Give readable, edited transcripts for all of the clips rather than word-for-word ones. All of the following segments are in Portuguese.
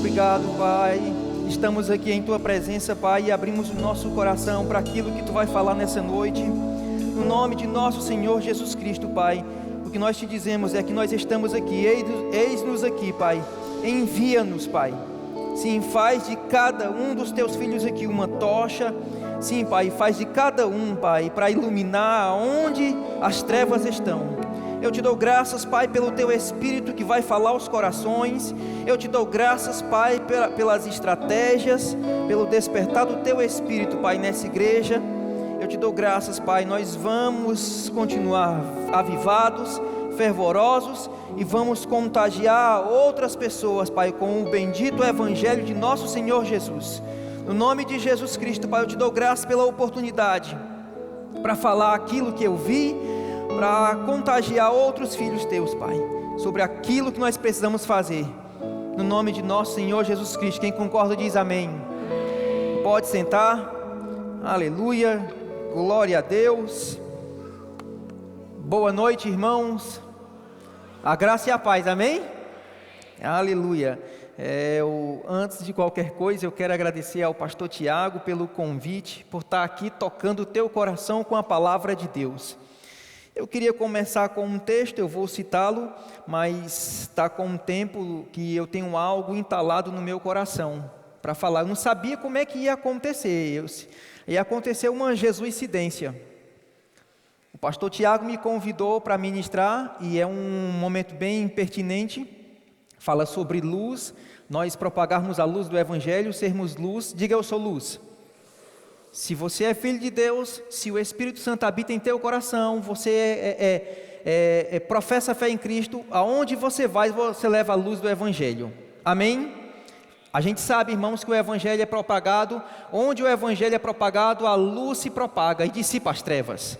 obrigado, Pai. Estamos aqui em Tua presença, Pai, e abrimos o nosso coração para aquilo que Tu vai falar nessa noite. No nome de nosso Senhor Jesus Cristo, Pai, o que nós Te dizemos é que nós estamos aqui, eis-nos aqui, Pai. Envia-nos, Pai. Sim, faz de cada um dos Teus filhos aqui uma tocha. Sim, Pai, faz de cada um, Pai, para iluminar onde as trevas estão. Eu Te dou graças, Pai, pelo Teu Espírito que vai falar aos corações. Eu Te dou graças, Pai, pelas estratégias, pelo despertar do Teu Espírito, Pai, nessa igreja. Eu Te dou graças, Pai, nós vamos continuar avivados, fervorosos e vamos contagiar outras pessoas, Pai, com o bendito Evangelho de nosso Senhor Jesus. No nome de Jesus Cristo, Pai, eu Te dou graças pela oportunidade para falar aquilo que eu vi, para contagiar outros filhos Teus, Pai, sobre aquilo que nós precisamos fazer. No nome de nosso Senhor Jesus Cristo, quem concorda diz amém. Pode sentar. Aleluia, glória a Deus. Boa noite, irmãos. A graça e a paz, amém? Aleluia. Antes de qualquer coisa, eu quero agradecer ao pastor Tiago pelo convite, por estar aqui tocando o teu coração com a palavra de Deus. Eu queria começar com um texto, eu vou citá-lo, mas está com um tempo que eu tenho algo entalado no meu coração para falar. Eu não sabia como é que ia acontecer, ia acontecer uma jesuicidência. O pastor Tiago me convidou para ministrar e é um momento bem pertinente. Fala sobre luz, nós propagarmos a luz do Evangelho, sermos luz. Diga: eu sou luz. Se você é filho de Deus, se o Espírito Santo habita em teu coração, você professa a fé em Cristo, aonde você vai, você leva a luz do Evangelho. Amém? A gente sabe, irmãos, que o Evangelho é propagado, onde o Evangelho é propagado, a luz se propaga e dissipa as trevas.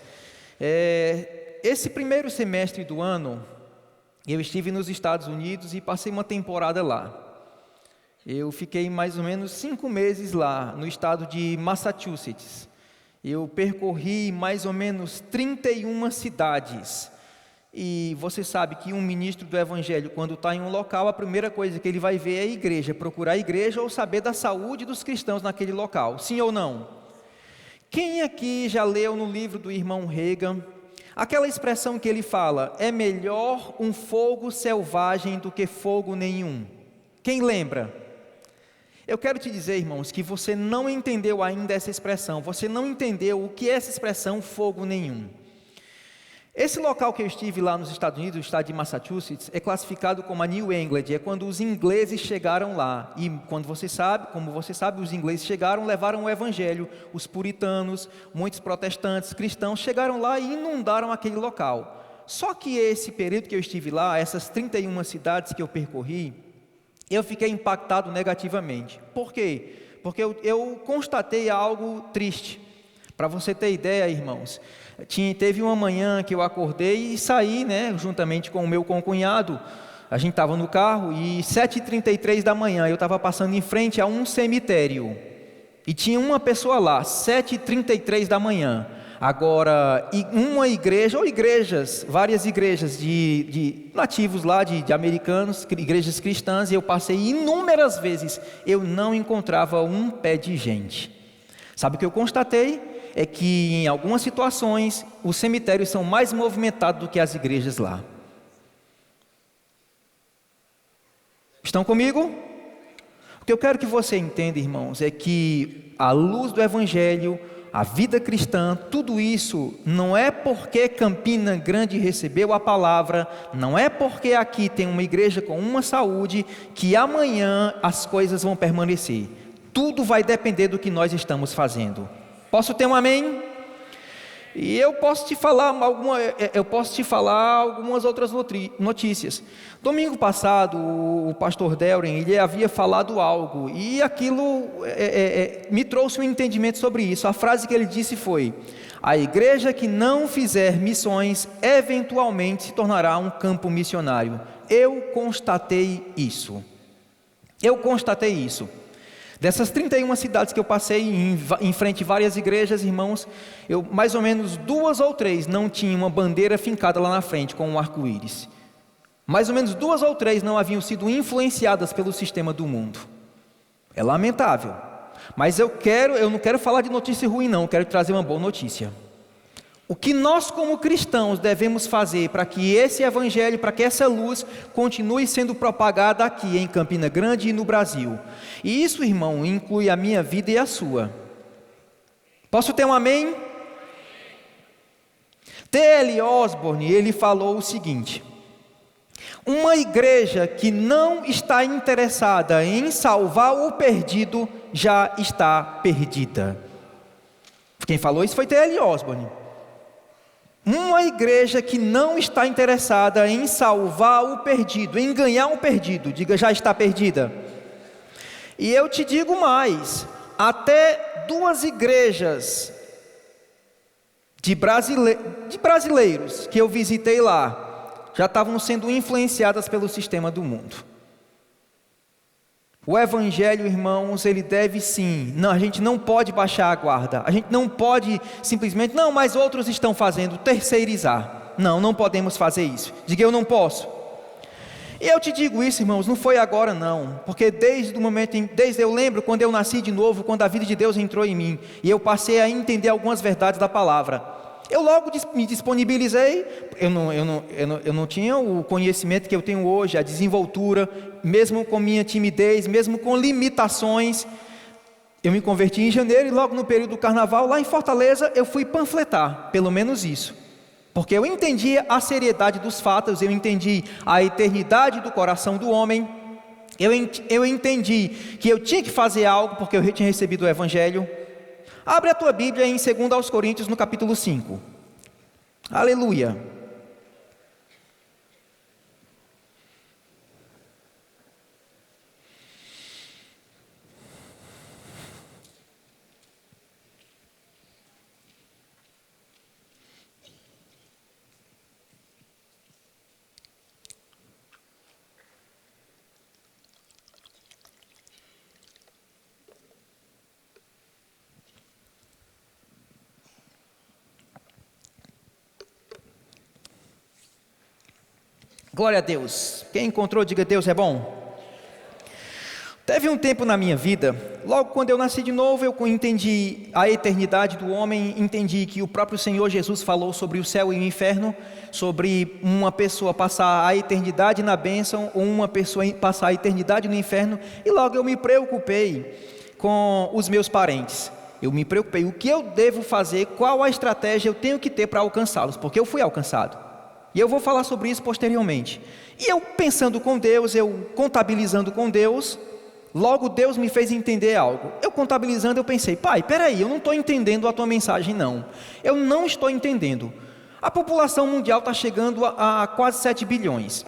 Esse primeiro semestre do ano, eu estive nos Estados Unidos e passei uma temporada lá. Eu fiquei mais ou menos 5 meses lá, no estado de Massachusetts. Eu percorri mais ou menos 31 cidades. E você sabe que um ministro do Evangelho, quando está em um local, a primeira coisa que ele vai ver é a igreja, procurar a igreja ou saber da saúde dos cristãos naquele local. Sim ou não? Quem aqui já leu no livro do irmão Reagan, aquela expressão que ele fala: é melhor um fogo selvagem do que fogo nenhum? Quem lembra? Eu quero te dizer, irmãos, que você não entendeu ainda essa expressão, você não entendeu o que é essa expressão fogo nenhum. Esse local que eu estive lá nos Estados Unidos, o estado de Massachusetts, é classificado como a New England, é quando os ingleses chegaram lá, e como você sabe, os ingleses chegaram, levaram o Evangelho, os puritanos, muitos protestantes, cristãos, chegaram lá e inundaram aquele local. Só que esse período que eu estive lá, essas 31 cidades que eu percorri, eu fiquei impactado negativamente. Por quê? Porque eu constatei algo triste. Para você ter ideia, irmãos, teve uma manhã que eu acordei e saí, juntamente com o meu concunhado. A gente estava no carro e 7h33 da manhã eu estava passando em frente a um cemitério. E tinha uma pessoa lá, 7h33 da manhã. Agora, uma igreja, ou igrejas, várias igrejas de nativos lá, de americanos, igrejas cristãs, e eu passei inúmeras vezes, eu não encontrava um pé de gente. Sabe o que eu constatei? É que em algumas situações, os cemitérios são mais movimentados do que as igrejas lá. Estão comigo? O que eu quero que você entenda, irmãos, é que a luz do Evangelho, a vida cristã, tudo isso não é porque Campina Grande recebeu a palavra, não é porque aqui tem uma igreja com uma saúde, que amanhã as coisas vão permanecer. Tudo vai depender do que nós estamos fazendo. Posso ter um amém? E eu posso te falar algumas outras notícias. Domingo passado, o pastor Delren, ele havia falado algo, e aquilo me trouxe um entendimento sobre isso. A frase que ele disse foi: a igreja que não fizer missões, eventualmente se tornará um campo missionário. Eu constatei isso. Dessas 31 cidades que eu passei, em frente a várias igrejas, irmãos, mais ou menos 2 ou 3 não tinham uma bandeira fincada lá na frente com um arco-íris. Mais ou menos 2 ou 3 não haviam sido influenciadas pelo sistema do mundo. É lamentável. Mas eu não quero falar de notícia ruim não, eu quero trazer uma boa notícia. O que nós como cristãos devemos fazer para que esse evangelho, para que essa luz continue sendo propagada aqui em Campina Grande e no Brasil. E isso, irmão, inclui a minha vida e a sua. Posso ter um amém? T.L. Osborne, ele falou o seguinte: uma igreja que não está interessada em salvar o perdido, já está perdida. Quem falou isso foi T.L. Osborne. Uma igreja que não está interessada em salvar o perdido, em ganhar um perdido, diga, já está perdida. E eu te digo mais, até 2 igrejas de brasileiros que eu visitei lá, já estavam sendo influenciadas pelo sistema do mundo. O evangelho, irmãos, ele deve sim, não, a gente não pode baixar a guarda, a gente não pode simplesmente, não, mas outros estão fazendo, terceirizar. Não podemos fazer isso. Diga, eu não posso. E eu te digo isso, irmãos, não foi agora não, porque desde eu lembro quando eu nasci de novo, quando a vida de Deus entrou em mim, e eu passei a entender algumas verdades da palavra. Eu logo me disponibilizei, eu não tinha o conhecimento que eu tenho hoje, a desenvoltura, mesmo com minha timidez, mesmo com limitações. Eu me converti em janeiro e logo no período do carnaval, lá em Fortaleza, eu fui panfletar, pelo menos isso. Porque eu entendia a seriedade dos fatos, eu entendi a eternidade do coração do homem, eu entendi que eu tinha que fazer algo, porque eu tinha recebido o Evangelho. Abre a tua Bíblia em 2 Coríntios, no capítulo 5. Aleluia. Glória a Deus. Quem encontrou, diga, Deus é bom. Teve um tempo na minha vida, logo quando eu nasci de novo, eu entendi a eternidade do homem, entendi que o próprio Senhor Jesus falou sobre o céu e o inferno, sobre uma pessoa passar a eternidade na bênção, ou uma pessoa passar a eternidade no inferno, e logo eu me preocupei com os meus parentes. Eu me preocupei, o que eu devo fazer, qual a estratégia eu tenho que ter para alcançá-los, porque eu fui alcançado. E eu vou falar sobre isso posteriormente. E eu pensando com Deus, eu contabilizando com Deus, logo Deus me fez entender algo. Eu contabilizando, eu pensei, pai, peraí, eu não estou entendendo a tua mensagem não. Eu não estou entendendo. A população mundial está chegando a quase 7 bilhões.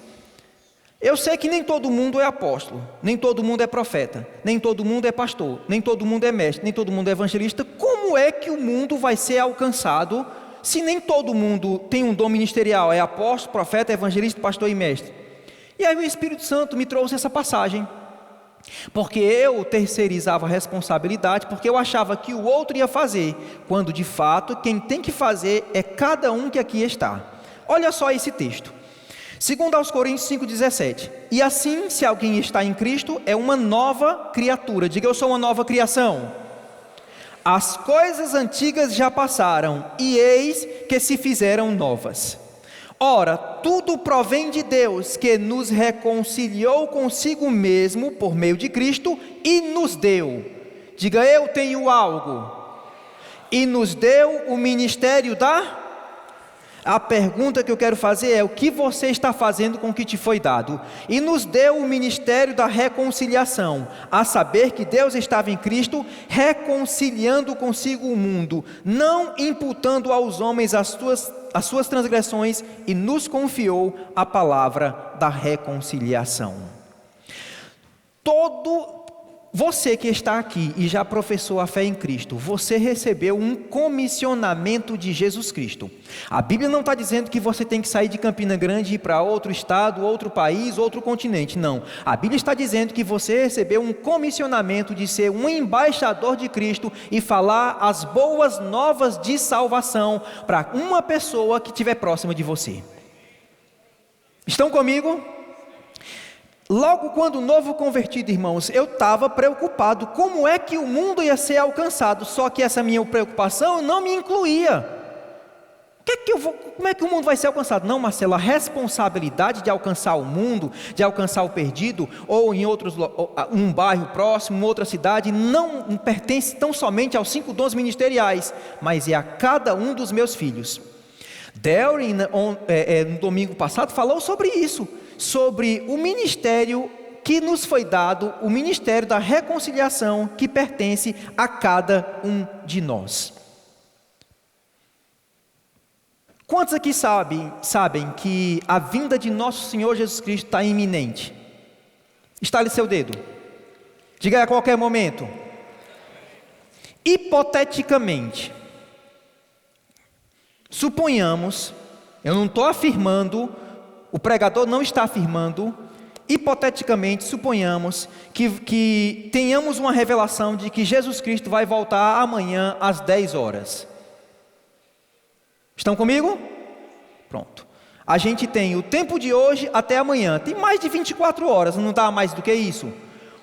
Eu sei que nem todo mundo é apóstolo, nem todo mundo é profeta, nem todo mundo é pastor, nem todo mundo é mestre, nem todo mundo é evangelista. Como é que o mundo vai ser alcançado se nem todo mundo tem um dom ministerial, é apóstolo, profeta, evangelista, pastor e mestre? E aí o Espírito Santo me trouxe essa passagem, porque eu terceirizava a responsabilidade, porque eu achava que o outro ia fazer, quando de fato quem tem que fazer é cada um que aqui está. Olha só esse texto, 2 Coríntios 5,17, e assim, se alguém está em Cristo, é uma nova criatura. Diga, eu sou uma nova criação. As coisas antigas já passaram, e eis que se fizeram novas. Ora, tudo provém de Deus, que nos reconciliou consigo mesmo, por meio de Cristo, e nos deu, diga, eu tenho algo, e nos deu o ministério da... A pergunta que eu quero fazer é, o que você está fazendo com o que te foi dado? E nos deu o ministério da reconciliação, a saber que Deus estava em Cristo, reconciliando consigo o mundo, não imputando aos homens as suas transgressões, e nos confiou a palavra da reconciliação. Você que está aqui e já professou a fé em Cristo, você recebeu um comissionamento de Jesus Cristo. A Bíblia não está dizendo que você tem que sair de Campina Grande e ir para outro estado, outro país, outro continente, não. A Bíblia está dizendo que você recebeu um comissionamento de ser um embaixador de Cristo e falar as boas novas de salvação para uma pessoa que estiver próxima de você. Estão comigo? Logo quando novo convertido, irmãos, eu estava preocupado como é que o mundo ia ser alcançado, só que essa minha preocupação não me incluía. Como é que o mundo vai ser alcançado? Não, Marcelo, a responsabilidade de alcançar o mundo, de alcançar o perdido, ou em um bairro próximo, outra cidade, não pertence tão somente aos 5 dons ministeriais, mas é a cada um dos meus filhos. Darren, no domingo passado, falou sobre isso, sobre o ministério que nos foi dado, o ministério da reconciliação, que pertence a cada um de nós. Quantos aqui sabem que a vinda de nosso Senhor Jesus Cristo está iminente? Estale seu dedo. Diga a qualquer momento. Hipoteticamente, suponhamos, eu não estou afirmando, o pregador não está afirmando, hipoteticamente suponhamos que tenhamos uma revelação de que Jesus Cristo vai voltar amanhã às 10 horas. Estão comigo? Pronto. A gente tem o tempo de hoje até amanhã. Tem mais de 24 horas, não dá mais do que isso.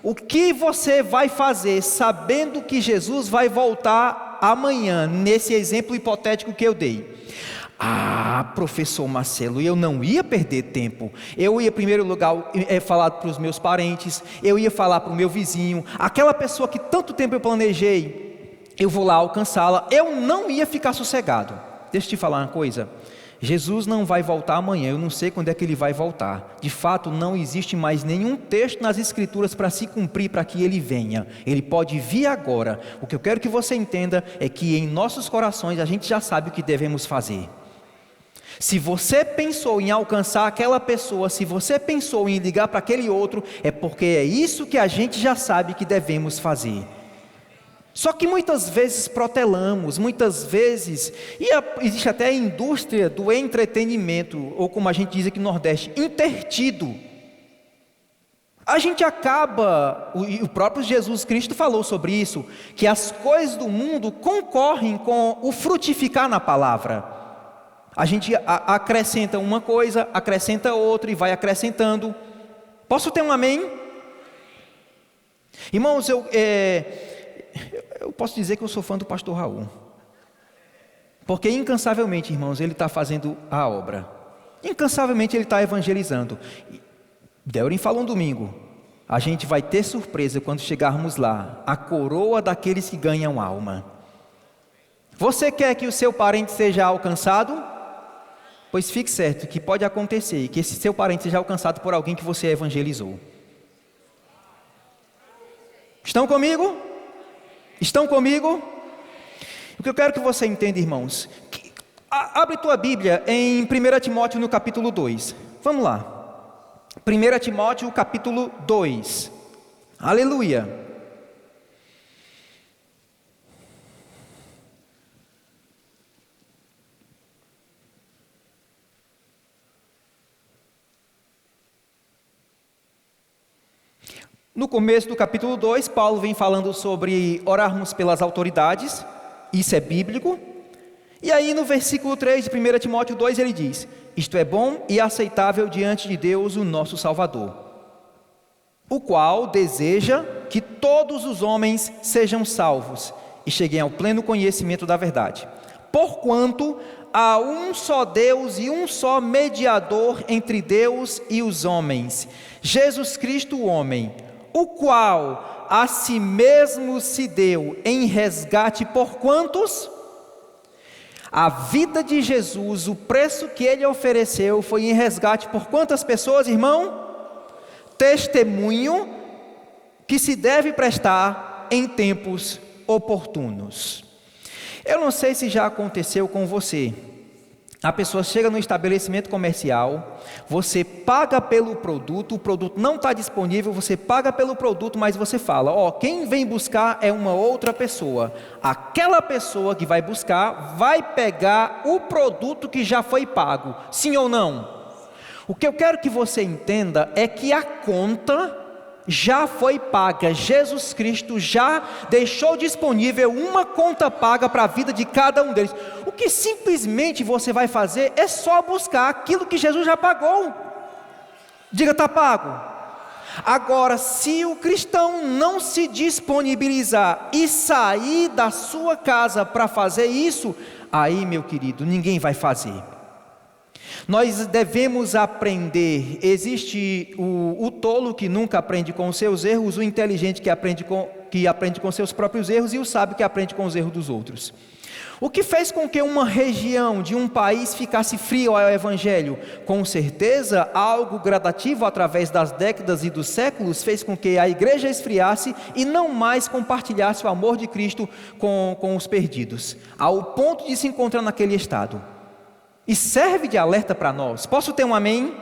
O que você vai fazer sabendo que Jesus vai voltar amanhã, nesse exemplo hipotético que eu dei? Professor Marcelo, eu não ia perder tempo. Eu ia, em primeiro lugar, falar para os meus parentes, eu ia falar para o meu vizinho, aquela pessoa que tanto tempo eu planejei, eu vou lá alcançá-la. Eu não ia ficar sossegado. Deixa eu te falar uma coisa, Jesus não vai voltar amanhã, eu não sei quando é que Ele vai voltar. De fato, não existe mais nenhum texto nas Escrituras para se cumprir para que Ele venha. Ele pode vir agora. O que eu quero que você entenda é que em nossos corações a gente já sabe o que devemos fazer. Se você pensou em alcançar aquela pessoa, se você pensou em ligar para aquele outro, é porque é isso que a gente já sabe que devemos fazer. Só que muitas vezes protelamos, muitas vezes, existe até a indústria do entretenimento, ou como a gente diz aqui no Nordeste, intertido. A gente acaba, e o próprio Jesus Cristo falou sobre isso, que as coisas do mundo concorrem com o frutificar na palavra. A gente acrescenta uma coisa, acrescenta outra e vai acrescentando. Posso ter um amém? Irmãos, eu posso dizer que eu sou fã do pastor Raul, porque incansavelmente, irmãos, ele está fazendo a obra, incansavelmente ele está evangelizando. Delrin falou um domingo, a gente vai ter surpresa quando chegarmos lá, a coroa daqueles que ganham alma. Você quer que o seu parente seja alcançado? Pois fique certo que pode acontecer que esse seu parente seja alcançado por alguém que você evangelizou. Estão comigo? Estão comigo? O que eu quero que você entenda, irmãos, abre tua Bíblia em 1 Timóteo no capítulo 2, vamos lá, 1 Timóteo capítulo 2, aleluia. No começo do capítulo 2, Paulo vem falando sobre orarmos pelas autoridades, isso é bíblico. E aí no versículo 3 de 1 Timóteo 2 ele diz: isto é bom e aceitável diante de Deus, o nosso Salvador, o qual deseja que todos os homens sejam salvos e cheguem ao pleno conhecimento da verdade. Porquanto há um só Deus e um só mediador entre Deus e os homens, Jesus Cristo o homem, o qual a si mesmo se deu em resgate por quantos? A vida de Jesus, o preço que Ele ofereceu foi em resgate por quantas pessoas, irmão? Testemunho que se deve prestar em tempos oportunos. Eu não sei se já aconteceu com você. A pessoa chega no estabelecimento comercial, você paga pelo produto, o produto não está disponível, você paga pelo produto, mas você fala, quem vem buscar é uma outra pessoa. Aquela pessoa que vai buscar, vai pegar o produto que já foi pago, sim ou não? O que eu quero que você entenda é que a conta já foi paga, Jesus Cristo já deixou disponível uma conta paga para a vida de cada um deles. O que simplesmente você vai fazer é só buscar aquilo que Jesus já pagou. Diga, está pago. Agora, se o cristão não se disponibilizar e sair da sua casa para fazer isso, aí, meu querido, ninguém vai fazer. Nós devemos aprender. Existe o tolo que nunca aprende com os seus erros, o inteligente que aprende com seus próprios erros, e o sábio que aprende com os erros dos outros. O que fez com que uma região de um país ficasse fria ao Evangelho? Com certeza, algo gradativo através das décadas e dos séculos fez com que a igreja esfriasse e não mais compartilhasse o amor de Cristo com os perdidos, ao ponto de se encontrar naquele estado. E serve de alerta para nós. Posso ter um amém?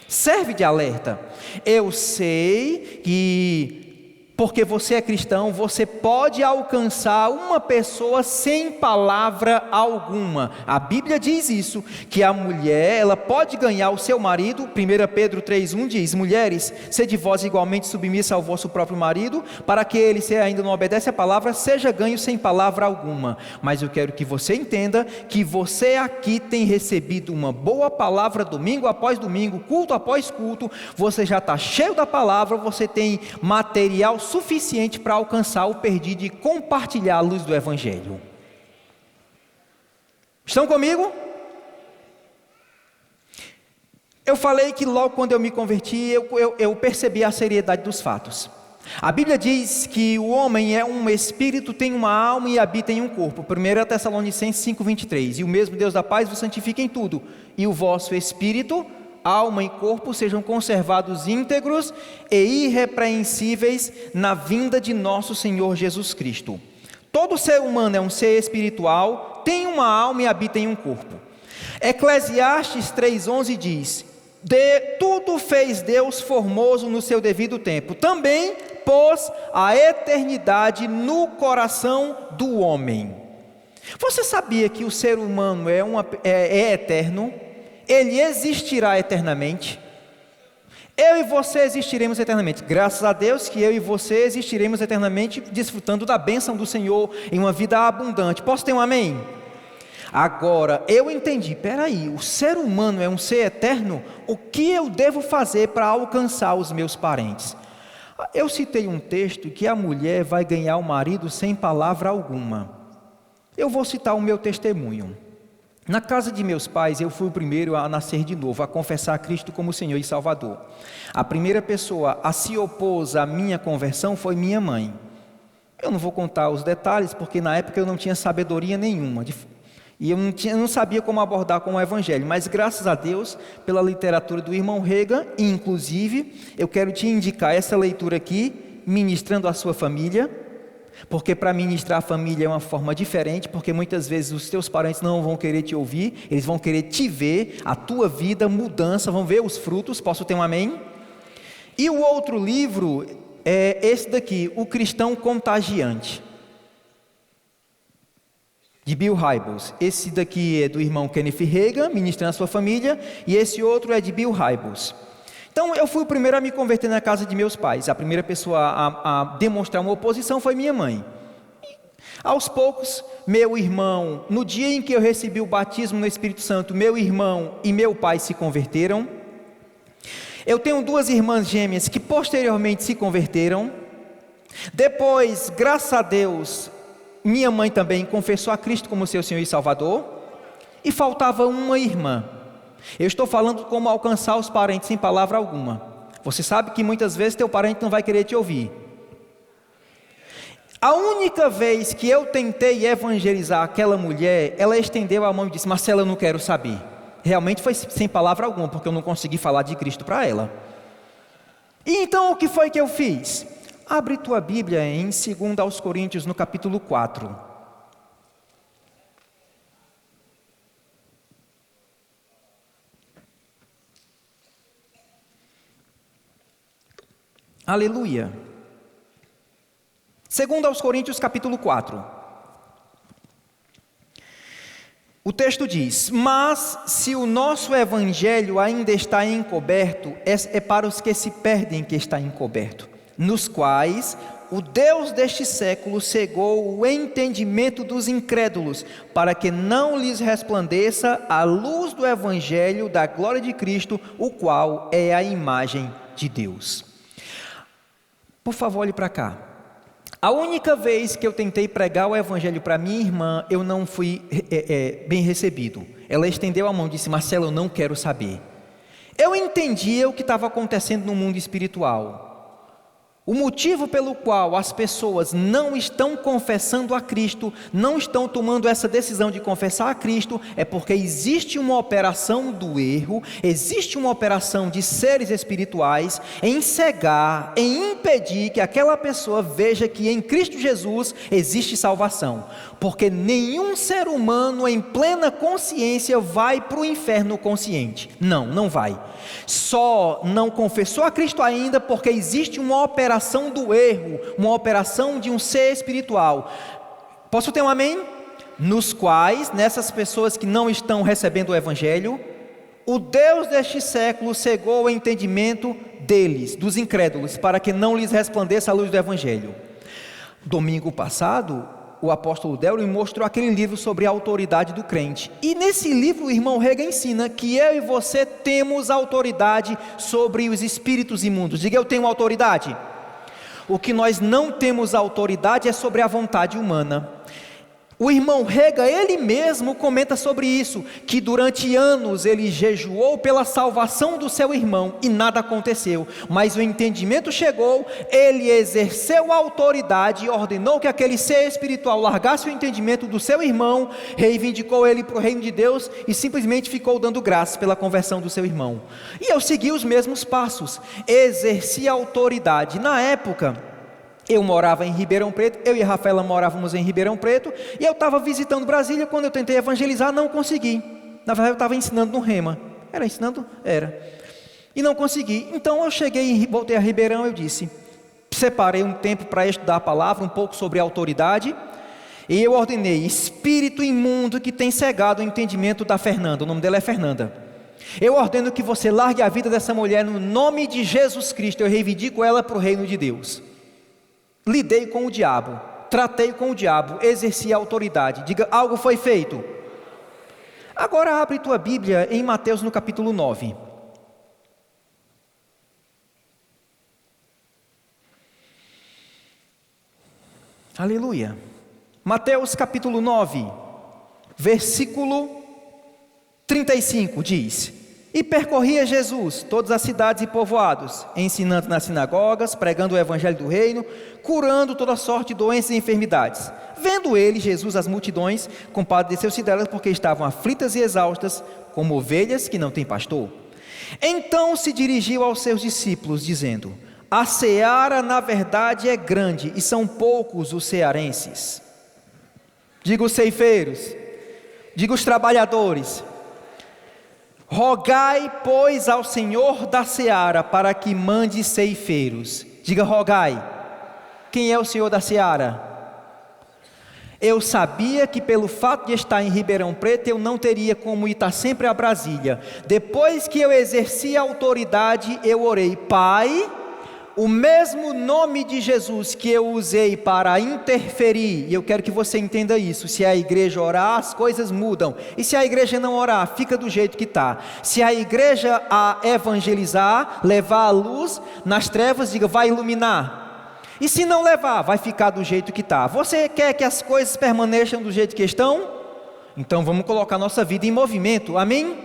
Serve de alerta. Eu sei que, porque você é cristão, você pode alcançar uma pessoa sem palavra alguma. A Bíblia diz isso, que a mulher, ela pode ganhar o seu marido. 1 Pedro 3,1 diz: mulheres, sede vós igualmente submissa ao vosso próprio marido, para que ele, se ainda não obedece à palavra, seja ganho sem palavra alguma. Mas eu quero que você entenda que você aqui tem recebido uma boa palavra domingo após domingo, culto após culto. Você já está cheio da palavra, você tem material suficiente para alcançar o perdido e compartilhar a luz do Evangelho. Estão comigo? Eu falei que logo quando eu me converti, eu percebi a seriedade dos fatos. A Bíblia diz que o homem é um espírito, tem uma alma e habita em um corpo. 1 Tessalonicenses 5,23. E o mesmo Deus da paz vos santifica em tudo, e o vosso espírito, alma e corpo sejam conservados íntegros e irrepreensíveis na vinda de nosso Senhor Jesus Cristo. Todo ser humano é um ser espiritual, tem uma alma e habita em um corpo. Eclesiastes 3,11 diz: de tudo fez Deus formoso no seu devido tempo, também pôs a eternidade no coração do homem. Você sabia que o ser humano é eterno? Ele existirá eternamente. Eu e você existiremos eternamente. Graças a Deus que eu e você existiremos eternamente, desfrutando da bênção do Senhor em uma vida abundante. Posso ter um amém? Agora, eu entendi, peraí, o ser humano é um ser eterno? O que eu devo fazer para alcançar os meus parentes? Eu citei um texto que a mulher vai ganhar o marido sem palavra alguma. Eu vou citar o meu testemunho. Na casa de meus pais, eu fui o primeiro a nascer de novo, a confessar a Cristo como Senhor e Salvador. A primeira pessoa a se opor à minha conversão foi minha mãe. Eu não vou contar os detalhes, porque na época eu não tinha sabedoria nenhuma, e eu não sabia como abordar com o Evangelho, mas graças a Deus, pela literatura do irmão Reagan, e inclusive, eu quero te indicar essa leitura aqui, ministrando a sua família, porque para ministrar a família é uma forma diferente, porque muitas vezes os teus parentes não vão querer te ouvir, eles vão querer te ver, a tua vida, mudança, vão ver os frutos. Posso ter um amém? E o outro livro é esse daqui, O Cristão Contagiante, de Bill Hybels. Esse daqui é do irmão Kenneth Reagan, ministrando a sua família, e esse outro é de Bill Hybels. Então eu fui o primeiro a me converter na casa de meus pais. A primeira pessoa a demonstrar uma oposição foi minha mãe. E, aos poucos, meu irmão, no dia em que eu recebi o batismo no Espírito Santo, meu irmão e meu pai se converteram. Eu tenho duas irmãs gêmeas que posteriormente se converteram. Depois, graças a Deus, minha mãe também confessou a Cristo como seu Senhor e Salvador. E faltava uma irmã. Eu estou falando como alcançar os parentes sem palavra alguma. Você sabe que muitas vezes teu parente não vai querer te ouvir. A única vez que eu tentei evangelizar aquela mulher, ela estendeu a mão e disse: Marcela, eu não quero saber. Realmente foi sem palavra alguma, porque eu não consegui falar de Cristo para ela. E então o que foi que eu fiz? Abre tua Bíblia em 2 Coríntios, no capítulo 4. Aleluia. 2 Coríntios capítulo 4. O texto diz: mas se o nosso evangelho ainda está encoberto, é para os que se perdem que está encoberto, nos quais o Deus deste século cegou o entendimento dos incrédulos, para que não lhes resplandeça a luz do evangelho da glória de Cristo, o qual é a imagem de Deus. Por favor, olhe para cá. A única vez que eu tentei pregar o evangelho para minha irmã, eu não fui bem recebido. Ela estendeu a mão e disse: Marcelo, eu não quero saber. Eu entendia o que estava acontecendo no mundo espiritual. O motivo pelo qual as pessoas não estão confessando a Cristo, não estão tomando essa decisão de confessar a Cristo, é porque existe uma operação do erro, existe uma operação de seres espirituais em cegar, em impedir que aquela pessoa veja que em Cristo Jesus existe salvação. Porque nenhum ser humano em plena consciência vai para o inferno consciente. Não vai. Só não confessou a Cristo ainda porque existe uma operação do erro, uma operação de um ser espiritual. Posso ter um amém? Nos quais, nessas pessoas que não estão recebendo o evangelho, o Deus deste século cegou o entendimento deles, dos incrédulos, para que não lhes resplandeça a luz do evangelho. Domingo passado, o apóstolo Délio mostrou aquele livro sobre a autoridade do crente. E nesse livro o irmão Rega ensina que eu e você temos autoridade sobre os espíritos imundos. Diga: eu tenho autoridade. O que nós não temos autoridade é sobre a vontade humana. O irmão Rega, ele mesmo comenta sobre isso, que durante anos ele jejuou pela salvação do seu irmão e nada aconteceu, mas o entendimento chegou, ele exerceu a autoridade e ordenou que aquele ser espiritual largasse o entendimento do seu irmão, reivindicou ele para o reino de Deus e simplesmente ficou dando graças pela conversão do seu irmão. E eu segui os mesmos passos, exerci a autoridade. Na época, eu morava em Ribeirão Preto, eu e a Rafaela morávamos em Ribeirão Preto, e eu estava visitando Brasília. Quando eu tentei evangelizar, não consegui. Na verdade, eu estava ensinando no Rema. Era. E não consegui. Então eu cheguei e voltei a Ribeirão. Eu disse, separei um tempo para estudar a palavra, um pouco sobre autoridade, e eu ordenei: espírito imundo que tem cegado o entendimento da Fernanda. O nome dela é Fernanda. Eu ordeno que você largue a vida dessa mulher no nome de Jesus Cristo. Eu reivindico ela para o reino de Deus. Lidei com o diabo, tratei com o diabo, exerci a autoridade. Diga: algo foi feito. Agora abre tua Bíblia em Mateus no capítulo 9. Aleluia. Mateus capítulo 9, versículo 35 diz: E percorria Jesus todas as cidades e povoados, ensinando nas sinagogas, pregando o evangelho do reino, curando toda sorte de doenças e enfermidades. Vendo ele, Jesus, as multidões, compadeceu-se delas, porque estavam aflitas e exaustas, como ovelhas que não têm pastor. Então se dirigiu aos seus discípulos, dizendo: a seara na verdade é grande, e são poucos os cearenses. Diga os ceifeiros, diga os trabalhadores. Rogai, pois, ao Senhor da seara, para que mande ceifeiros. Diga: rogai. Quem é o Senhor da seara? Eu sabia que pelo fato de estar em Ribeirão Preto, eu não teria como ir sempre a Brasília. Depois que eu exerci a autoridade, eu orei: Pai, o mesmo nome de Jesus que eu usei para interferir, e eu quero que você entenda isso: se a igreja orar, as coisas mudam, e se a igreja não orar, fica do jeito que está. Se a igreja a evangelizar, levar a luz nas trevas, diga: vai iluminar. E se não levar, vai ficar do jeito que está. Você quer que as coisas permaneçam do jeito que estão? Então vamos colocar nossa vida em movimento, amém?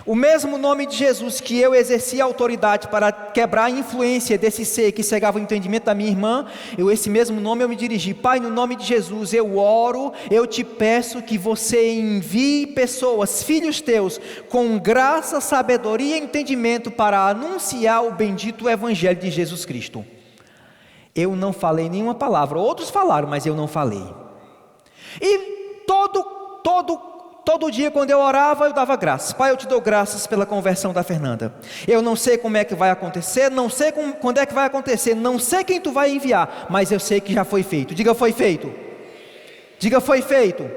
O mesmo nome de Jesus que eu exerci a autoridade para quebrar a influência desse ser que cegava o entendimento da minha irmã, esse mesmo nome eu me dirigi: Pai, no nome de Jesus eu oro, eu te peço que você envie pessoas, filhos teus, com graça, sabedoria e entendimento para anunciar o bendito evangelho de Jesus Cristo. Eu não falei nenhuma palavra, outros falaram, mas eu não falei. E todo dia quando eu orava, eu dava graças. Pai, eu te dou graças pela conversão da Fernanda. Eu não sei como é que vai acontecer, não sei quando é que vai acontecer, não sei quem tu vai enviar, mas eu sei que já foi feito. Diga: foi feito. Diga: foi feito.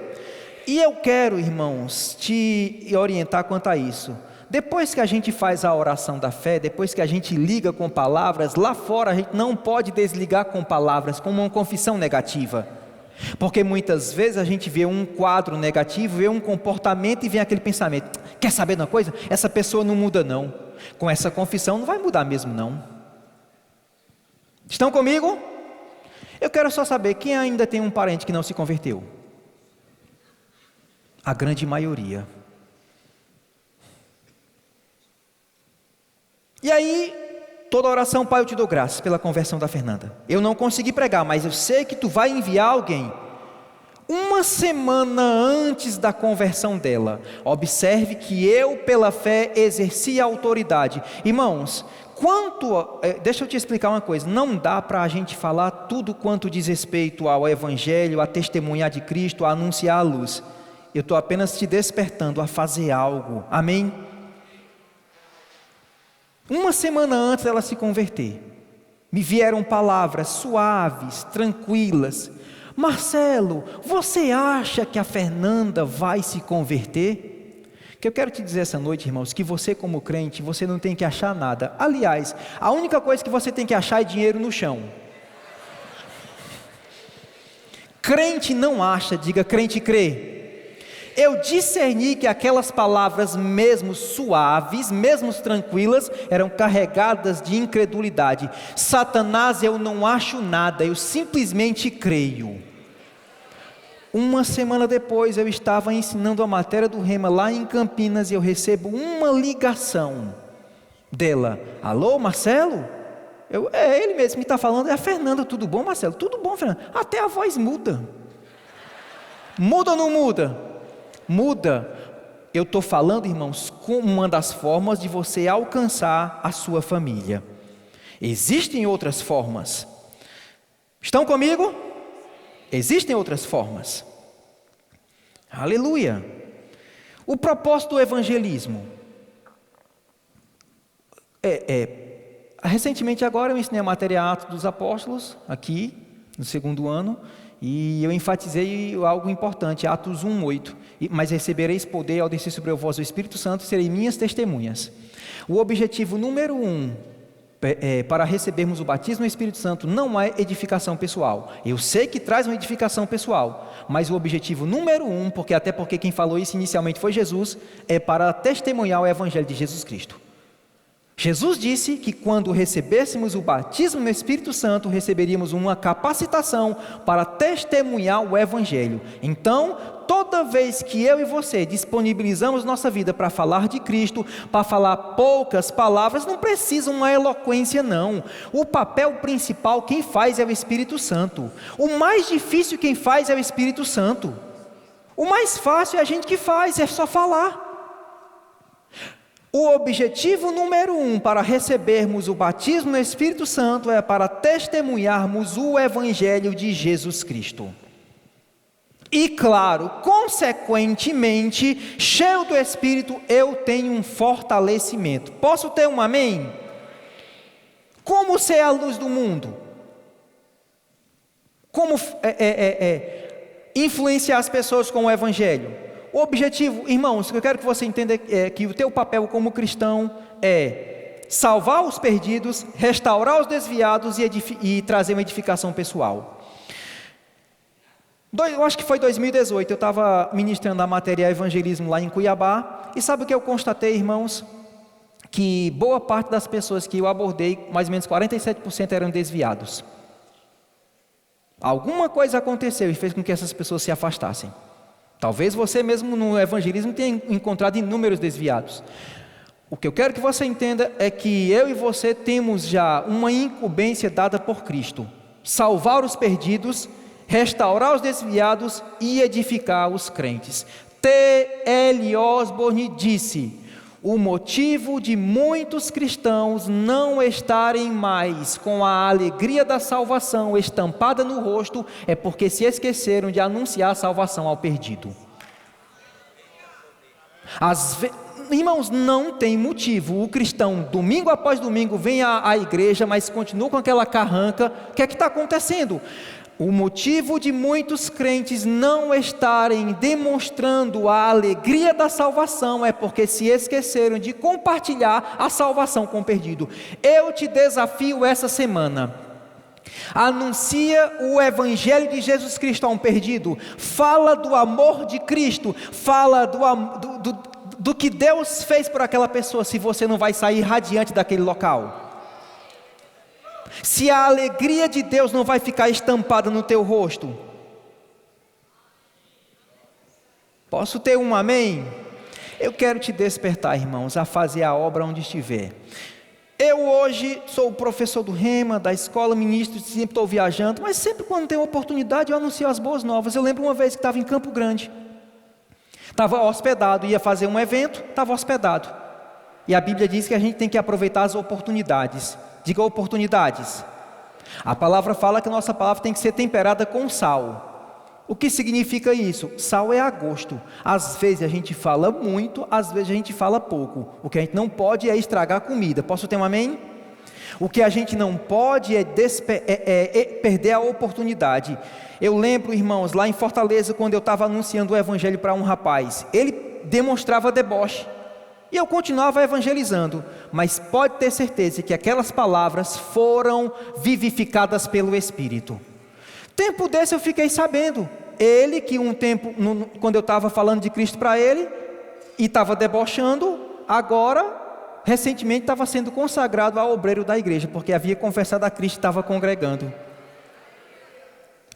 E eu quero, irmãos, te orientar quanto a isso. Depois que a gente faz a oração da fé, depois que a gente liga com palavras, lá fora a gente não pode desligar com palavras, como uma confissão negativa. Porque muitas vezes a gente vê um quadro negativo, vê um comportamento e vem aquele pensamento: quer saber de uma coisa? Essa pessoa não muda não. Com essa confissão não vai mudar mesmo não. Estão comigo? Eu quero só saber, quem ainda tem um parente que não se converteu? A grande maioria. E aí, toda oração, Pai, eu te dou graças pela conversão da Fernanda. Eu não consegui pregar, mas eu sei que tu vai enviar alguém. Uma semana antes da conversão dela, observe que eu, pela fé, exerci a autoridade. Irmãos, deixa eu te explicar uma coisa, não dá para a gente falar tudo quanto diz respeito ao Evangelho, a testemunhar de Cristo, a anunciar a luz. Eu estou apenas te despertando a fazer algo, amém? Uma semana antes dela se converter, me vieram palavras suaves, tranquilas. Marcelo, você acha que a Fernanda vai se converter? Que eu quero te dizer essa noite, irmãos, que você como crente, você não tem que achar nada. Aliás, a única coisa que você tem que achar é dinheiro no chão. Crente não acha, diga crente crê. Eu discerni que aquelas palavras mesmo suaves, mesmo tranquilas, eram carregadas de incredulidade. Satanás, eu não acho nada, eu simplesmente creio. Uma semana depois eu estava ensinando a matéria do Rema lá em Campinas e eu recebo uma ligação dela. Alô, Marcelo? É ele mesmo que está falando, é a Fernanda. Tudo bom, Marcelo? Tudo bom, Fernanda. Até a voz muda. Muda ou não muda? Muda. Eu estou falando, irmãos, como uma das formas de você alcançar a sua família. Existem outras formas. Estão comigo? Existem outras formas. Aleluia. O propósito do evangelismo. Recentemente agora eu ensinei a matéria Atos dos Apóstolos, aqui, no 2º ano, e eu enfatizei algo importante, Atos 1:8. Mas recebereis poder ao descer sobre vós o Espírito Santo e serei minhas testemunhas. O objetivo número 1 para recebermos o batismo no Espírito Santo não é edificação pessoal. Eu sei que traz uma edificação pessoal, mas o objetivo número 1, porque quem falou isso inicialmente foi Jesus, é para testemunhar o Evangelho de Jesus Cristo. Jesus disse que quando recebêssemos o batismo no Espírito Santo, receberíamos uma capacitação para testemunhar o Evangelho. Então, toda vez que eu e você disponibilizamos nossa vida para falar de Cristo, para falar poucas palavras, não precisa uma eloquência não. O papel principal quem faz é o Espírito Santo. O mais difícil quem faz é o Espírito Santo. O mais fácil é a gente que faz, é só falar. O objetivo número 1 para recebermos o batismo no Espírito Santo é para testemunharmos o Evangelho de Jesus Cristo. E claro, consequentemente, cheio do Espírito, eu tenho um fortalecimento. Posso ter um amém? Como ser a luz do mundo? Como influenciar as pessoas com o Evangelho? O objetivo, irmãos, eu quero que você entenda que o teu papel como cristão é salvar os perdidos, restaurar os desviados e trazer uma edificação pessoal. Eu acho que foi 2018, eu estava ministrando a matéria evangelismo lá em Cuiabá, e sabe o que eu constatei, irmãos? Que boa parte das pessoas que eu abordei, mais ou menos 47% eram desviados. Alguma coisa aconteceu e fez com que essas pessoas se afastassem. Talvez você mesmo no evangelismo tenha encontrado inúmeros desviados. O que eu quero que você entenda é que eu e você temos já uma incumbência dada por Cristo: salvar os perdidos, restaurar os desviados e edificar os crentes. T.L. Osborne disse: o motivo de muitos cristãos não estarem mais com a alegria da salvação estampada no rosto é porque se esqueceram de anunciar a salvação ao perdido. Irmãos, não tem motivo. O cristão, domingo após domingo, vem à igreja, mas continua com aquela carranca. O que é que está acontecendo? O motivo de muitos crentes não estarem demonstrando a alegria da salvação é porque se esqueceram de compartilhar a salvação com o perdido. Eu te desafio essa semana: anuncia o Evangelho de Jesus Cristo a um perdido, fala do amor de Cristo, fala do que Deus fez por aquela pessoa, se você não vai sair radiante daquele local. Se a alegria de Deus não vai ficar estampada no teu rosto? Posso ter um amém? Eu quero te despertar, irmãos, a fazer a obra onde estiver. Eu hoje sou o professor do Rema, da escola, ministro, sempre estou viajando, mas sempre quando tem oportunidade eu anuncio as boas novas. Eu lembro uma vez que estava em Campo Grande, estava hospedado, ia fazer um evento, estava hospedado. E a Bíblia diz que a gente tem que aproveitar as oportunidades. Diga oportunidades. A palavra fala que a nossa palavra tem que ser temperada com sal. O que significa isso? Sal é a gosto. Às vezes a gente fala muito, às vezes a gente fala pouco. O que a gente não pode é estragar a comida. Posso ter um amém? O que a gente não pode é perder a oportunidade. Eu lembro, irmãos, lá em Fortaleza, quando eu estava anunciando o evangelho para um rapaz, ele demonstrava deboche. E eu continuava evangelizando, mas pode ter certeza que aquelas palavras foram vivificadas pelo Espírito. Tempo desse eu fiquei sabendo, ele que um tempo, quando eu estava falando de Cristo para ele, e estava debochando, agora, recentemente estava sendo consagrado a obreiro da igreja, porque havia confessado a Cristo e estava congregando.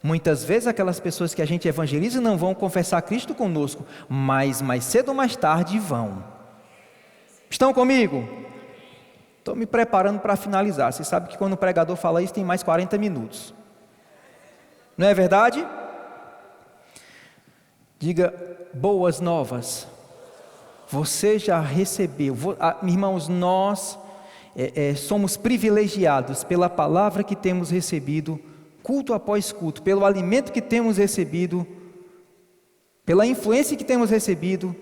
Muitas vezes aquelas pessoas que a gente evangeliza não vão confessar a Cristo conosco, mas mais cedo ou mais tarde vão. Estão comigo? Estou me preparando para finalizar. Você sabe que quando o pregador fala isso tem mais 40 minutos. Não é verdade? Diga, boas novas. Você já recebeu. Irmãos, nós somos privilegiados pela palavra que temos recebido, culto após culto, pelo alimento que temos recebido, pela influência que temos recebido.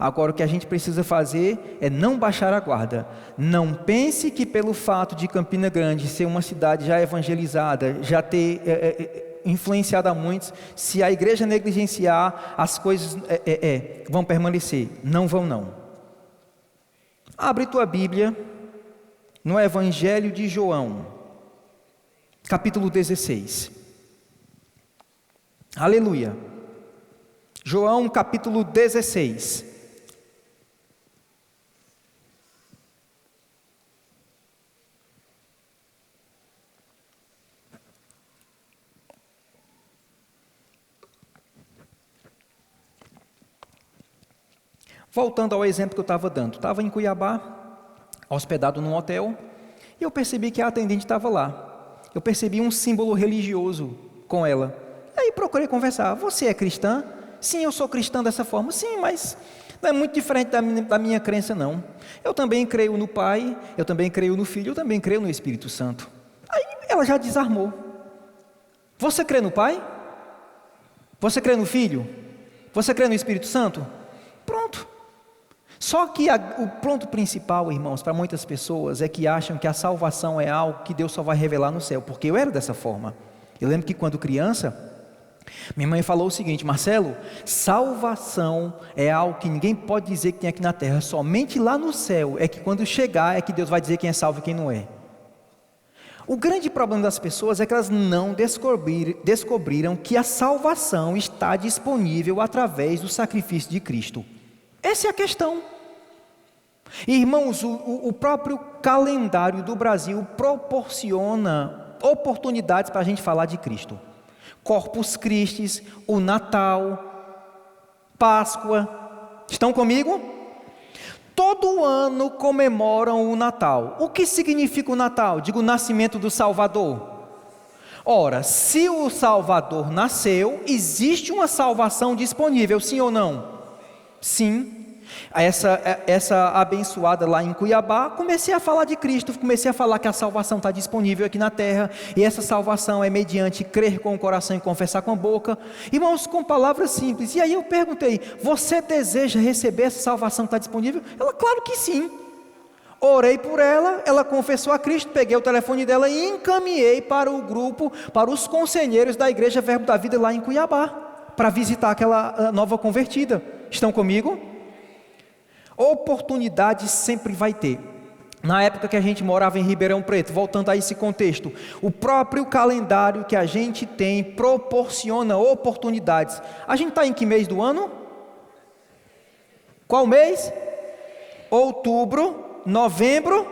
Agora o que a gente precisa fazer é não baixar a guarda. Não pense que pelo fato de Campina Grande ser uma cidade já evangelizada, já ter influenciado a muitos, se a igreja negligenciar, as coisas vão permanecer. Não vão não. Abre tua Bíblia no Evangelho de João, capítulo 16. Aleluia. João capítulo 16. Voltando ao exemplo que eu estava dando, estava em Cuiabá, hospedado num hotel, e eu percebi que a atendente estava lá. Eu percebi um símbolo religioso com ela. E aí procurei conversar. Você é cristã? Sim, eu sou cristã dessa forma. Sim, mas não é muito diferente da minha crença, não. Eu também creio no Pai, eu também creio no Filho, eu também creio no Espírito Santo. Aí ela já desarmou. Você crê no Pai? Você crê no Filho? Você crê no Espírito Santo? Pronto. Só que o ponto principal, irmãos, para muitas pessoas é que acham que a salvação é algo que Deus só vai revelar no céu, porque eu era dessa forma. Eu lembro que quando criança, minha mãe falou o seguinte: Marcelo, salvação é algo que ninguém pode dizer que tem aqui na terra, somente lá no céu é que quando chegar é que Deus vai dizer quem é salvo e quem não é. O grande problema das pessoas é que elas não descobriram que a salvação está disponível através do sacrifício de Cristo. Essa é a questão. Irmãos, o próprio calendário do Brasil proporciona oportunidades para a gente falar de Cristo. Corpus Christi, o Natal, Páscoa. Estão comigo? Todo ano comemoram o Natal. O que significa o Natal? Digo, o nascimento do Salvador. Ora, se o Salvador nasceu, existe uma salvação disponível, sim ou não? Sim. Essa abençoada lá em Cuiabá, comecei a falar de Cristo, comecei a falar que a salvação está disponível aqui na terra, e essa salvação é mediante crer com o coração e confessar com a boca. Irmãos, com palavras simples. E aí eu perguntei: você deseja receber essa salvação que está disponível? Ela, claro que sim. Orei por ela, ela confessou a Cristo, peguei o telefone dela e encaminhei para o grupo, para os conselheiros da Igreja Verbo da Vida lá em Cuiabá, para visitar aquela nova convertida. Estão comigo? Oportunidade sempre vai ter. Na época que a gente morava em Ribeirão Preto, voltando a esse contexto, o próprio calendário que a gente tem proporciona oportunidades. A gente está em que mês do ano? Qual mês? Outubro, novembro,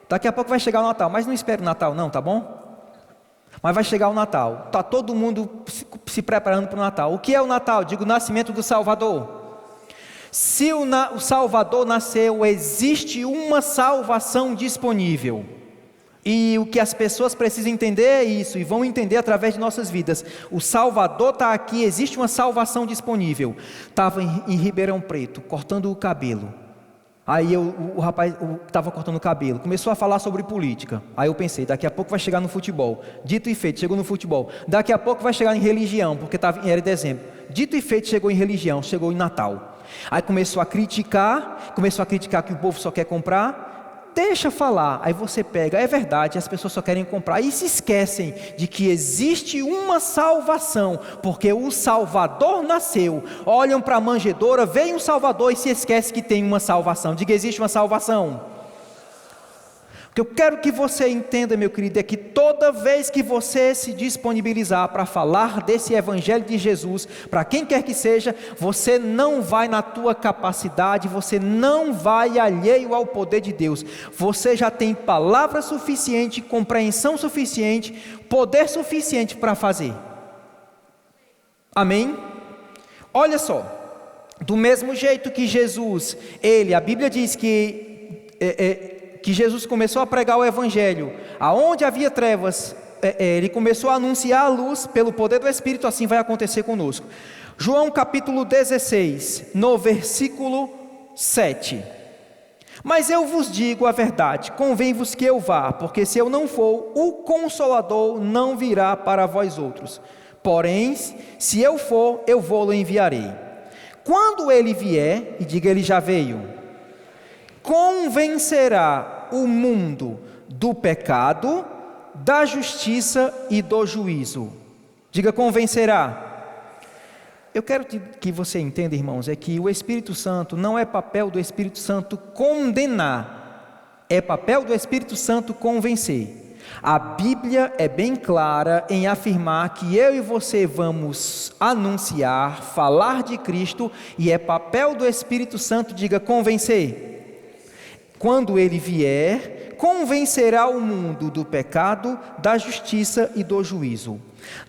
Daqui a pouco vai chegar o Natal, mas não espere o Natal não, tá bom? Mas vai chegar o Natal, está todo mundo se preparando para o Natal. O que é o Natal? Digo, o nascimento do Salvador. Se o Salvador nasceu, existe uma salvação disponível. E o que as pessoas precisam entender é isso, e vão entender através de nossas vidas. O Salvador está aqui, existe uma salvação disponível. Estava em Ribeirão Preto, cortando o cabelo. Aí o rapaz estava cortando o cabelo, começou a falar sobre política. Aí eu pensei, daqui a pouco vai chegar no futebol. Dito e feito, chegou no futebol. Daqui a pouco vai chegar em religião, porque era dezembro. Dito e feito, chegou em religião, chegou em Natal. Aí começou a criticar que o povo só quer comprar. Deixa falar, aí você pega, é verdade, as pessoas só querem comprar e se esquecem de que existe uma salvação, porque o Salvador nasceu. Olham para a manjedoura, veem um Salvador e se esquecem que tem uma salvação. Diga, existe uma salvação. O que eu quero que você entenda, meu querido, é que toda vez que você se disponibilizar para falar desse Evangelho de Jesus, para quem quer que seja, você não vai na tua capacidade, você não vai alheio ao poder de Deus. Você já tem palavra suficiente, compreensão suficiente, poder suficiente para fazer. Amém? Olha só, do mesmo jeito que Jesus, a Bíblia diz que Jesus começou a pregar o Evangelho, aonde havia trevas, ele começou a anunciar a luz pelo poder do Espírito, assim vai acontecer conosco. João capítulo 16, no versículo 7. Mas eu vos digo a verdade, convém-vos que eu vá, porque se eu não for, o Consolador não virá para vós outros. Porém, se eu for, eu vou-lo enviarei. Quando ele vier, e diga, ele já veio, convencerá o mundo do pecado, da justiça e do juízo. Diga, convencerá. Eu quero que você entenda, irmãos, é que o Espírito Santo não é papel do Espírito Santo condenar, é papel do Espírito Santo convencer. A Bíblia é bem clara em afirmar que eu e você vamos anunciar, falar de Cristo, e é papel do Espírito Santo, diga, convencer. Quando ele vier, convencerá o mundo do pecado, da justiça e do juízo.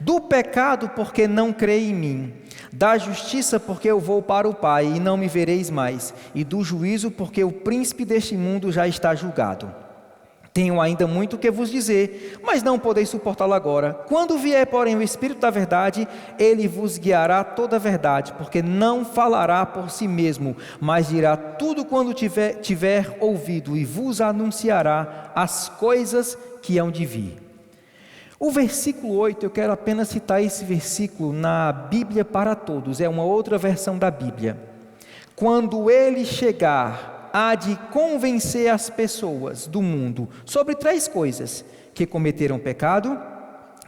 Do pecado, porque não crê em mim. Da justiça, porque eu vou para o Pai e não me vereis mais. E do juízo, porque o príncipe deste mundo já está julgado. Tenho ainda muito o que vos dizer, mas não podeis suportá-lo agora. Quando vier, porém, o Espírito da verdade, ele vos guiará toda a verdade, porque não falará por si mesmo, mas dirá tudo quando tiver ouvido, e vos anunciará as coisas que hão de vir. O versículo 8, eu quero apenas citar esse versículo na Bíblia para Todos, é uma outra versão da Bíblia. Quando ele chegar, há de convencer as pessoas do mundo sobre 3 coisas: que cometeram pecado,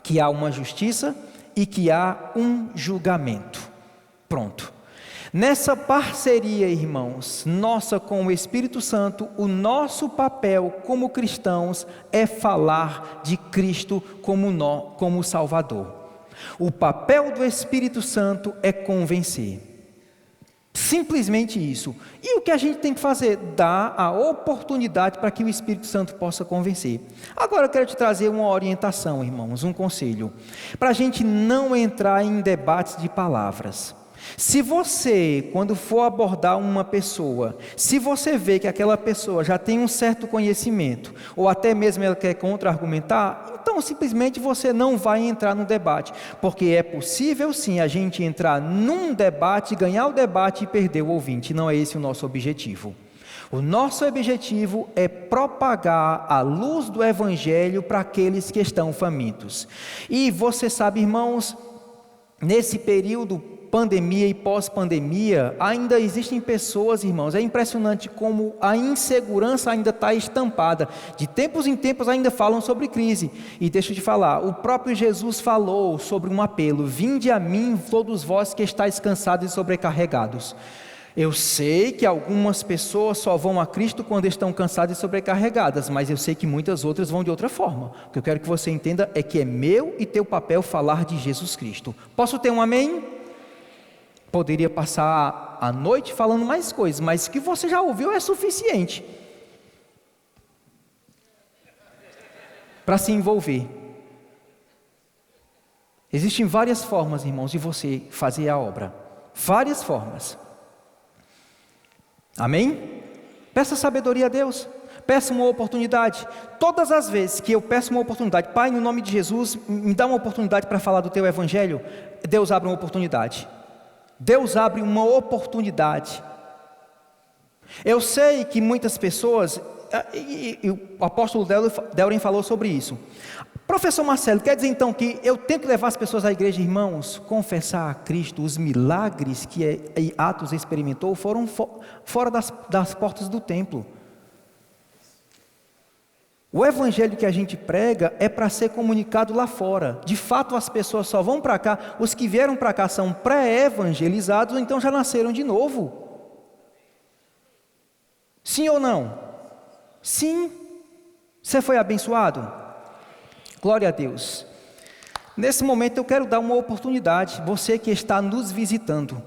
que há uma justiça e que há um julgamento. Pronto. Nessa parceria, irmãos, nossa com o Espírito Santo, o nosso papel como cristãos é falar de Cristo como Salvador. O papel do Espírito Santo é convencer. Simplesmente isso. E o que a gente tem que fazer? Dar a oportunidade para que o Espírito Santo possa convencer. Agora eu quero te trazer uma orientação, irmãos, um conselho, para a gente não entrar em debates de palavras. Se você, quando for abordar uma pessoa, se você vê que aquela pessoa já tem um certo conhecimento, ou até mesmo ela quer contra-argumentar, então simplesmente você não vai entrar no debate, porque é possível sim a gente entrar num debate, ganhar o debate e perder o ouvinte. Não é esse o nosso objetivo. O nosso objetivo é propagar a luz do Evangelho para aqueles que estão famintos. E você sabe, irmãos, nesse período pandemia e pós-pandemia, ainda existem pessoas, irmãos, é impressionante como a insegurança ainda está estampada. De tempos em tempos ainda falam sobre crise. E deixa eu te falar, o próprio Jesus falou sobre um apelo: vinde a mim todos vós que estáis cansados e sobrecarregados. Eu sei que algumas pessoas só vão a Cristo quando estão cansadas e sobrecarregadas, mas eu sei que muitas outras vão de outra forma. O que eu quero que você entenda é que é meu e teu papel falar de Jesus Cristo. Posso ter um amém? Poderia passar a noite falando mais coisas, mas o que você já ouviu é suficiente. para se envolver. Existem várias formas, irmãos, de você fazer a obra. Várias formas. Amém? Peça sabedoria a Deus. Peça uma oportunidade. Todas as vezes que eu peço uma oportunidade, Pai, no nome de Jesus, me dá uma oportunidade para falar do Teu Evangelho, Deus abre uma oportunidade. Deus abre uma oportunidade. Eu sei que muitas pessoas, e o apóstolo Delren falou sobre isso. Professor Marcelo, quer dizer então que eu tenho que levar as pessoas à igreja, irmãos, confessar a Cristo, os milagres que Atos experimentou foram fora das portas do templo. O evangelho que a gente prega é para ser comunicado lá fora. De fato, as pessoas só vão para cá, os que vieram para cá são pré-evangelizados, ou então já nasceram de novo. Sim ou não? Sim. Você foi abençoado? Glória a Deus. Nesse momento eu quero dar uma oportunidade, você que está nos visitando.